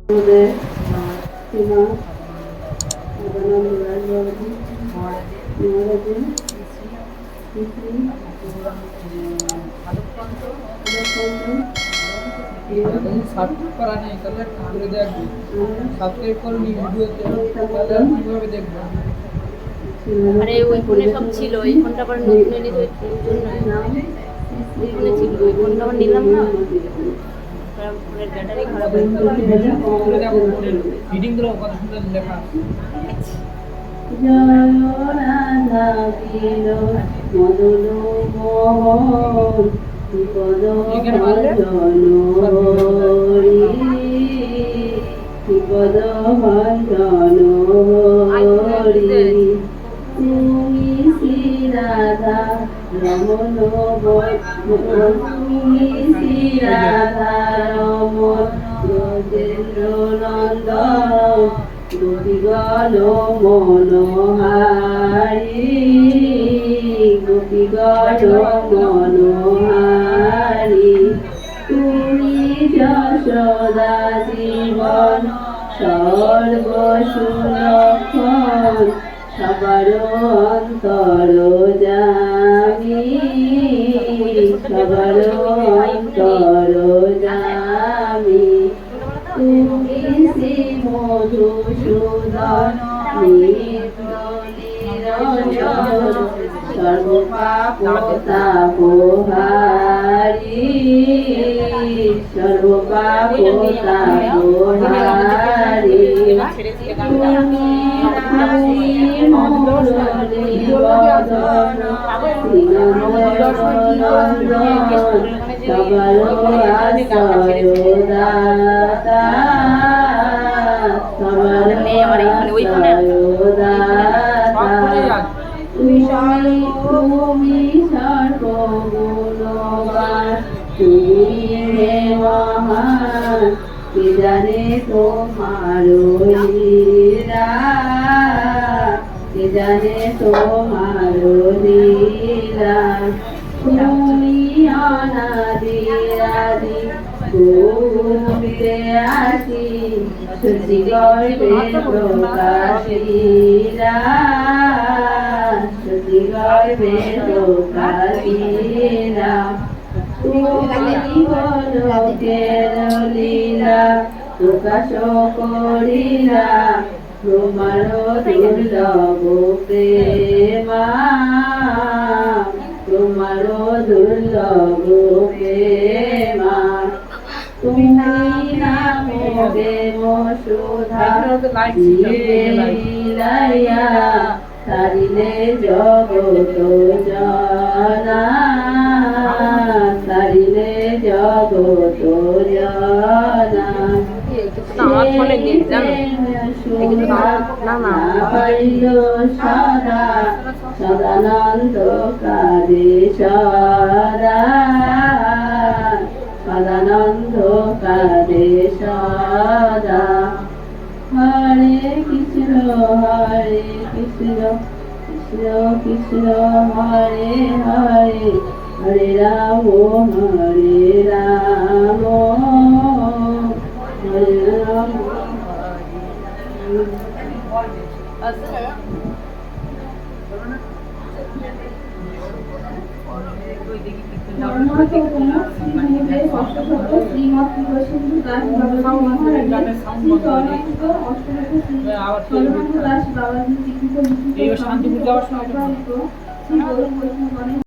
Subscribe করা নেই তাহলে করে দেখবি, সাবস্ক্রাইব করবি ভিডিওতে তাহলে কিভাবে দেখবো। আরে ওই ফোনে সব ছিল, এই ফোনটা আবার নতুন এনে তো জন্য ওই ফোনে ছিল, ওই ফোনটা আবার নিলাম না, ফোনের ব্যাটারি খারাপ হয়ে রিডিং গুলো কত সুন্দর লেখা। জয় রাধা কৃষ্ণ মদন মোহন পদ ভজন হরি পদ ভজন হরি তুমি শ্রী রাধা রমন তুমি শ্রী রাধা রমন ব্রজেন্দ্র নন্দন গোপীগণ মনোহারি গোপীগণ মনোহারি তুমি যশোদা জীবন সর্বসুলক্ষণ সবার অন্তর জানি সবার অন্তর জানি তুমি শ্রী মধুসূদন নিত্য নিরঞ্জন সর্বপাপতাপহারি সর্বপাপতাপহারি তুমি মুরলীবদন শ্রীনন্দন সবার আশ্রয়দাতা সবার আশ্রয়দাতা তুমি সর্বগুণবান তুমি হে মহান কে জানে তোমার লীলা কে জানে তোমার লীলা তুমি অনাদি আদি গোবিন্দে আসি সৃষ্টি গর্ভে প্রকাশিলা সৃষ্টি গর্ভে প্রকাশিলা তুমি গোলকের লীলা প্রকাশ করিলা তোমার দুর্লভ প্রেমা তোমার দুর্লভ প্রেমা তুমি নামে দেব সুধা লীলায়া সারিলে জগত জনা সারিলে জগত জনা আমার ফোনে নেট জানো সদা সদানন্দ কারে সদা সদানন্দ কারে সদা হরে কৃষ্ণ কৃষ্ণ কৃষ্ণ হরে হরে হরে রাম হরে রাম হরে রাম শান্তিপুর যাওয়ার সময়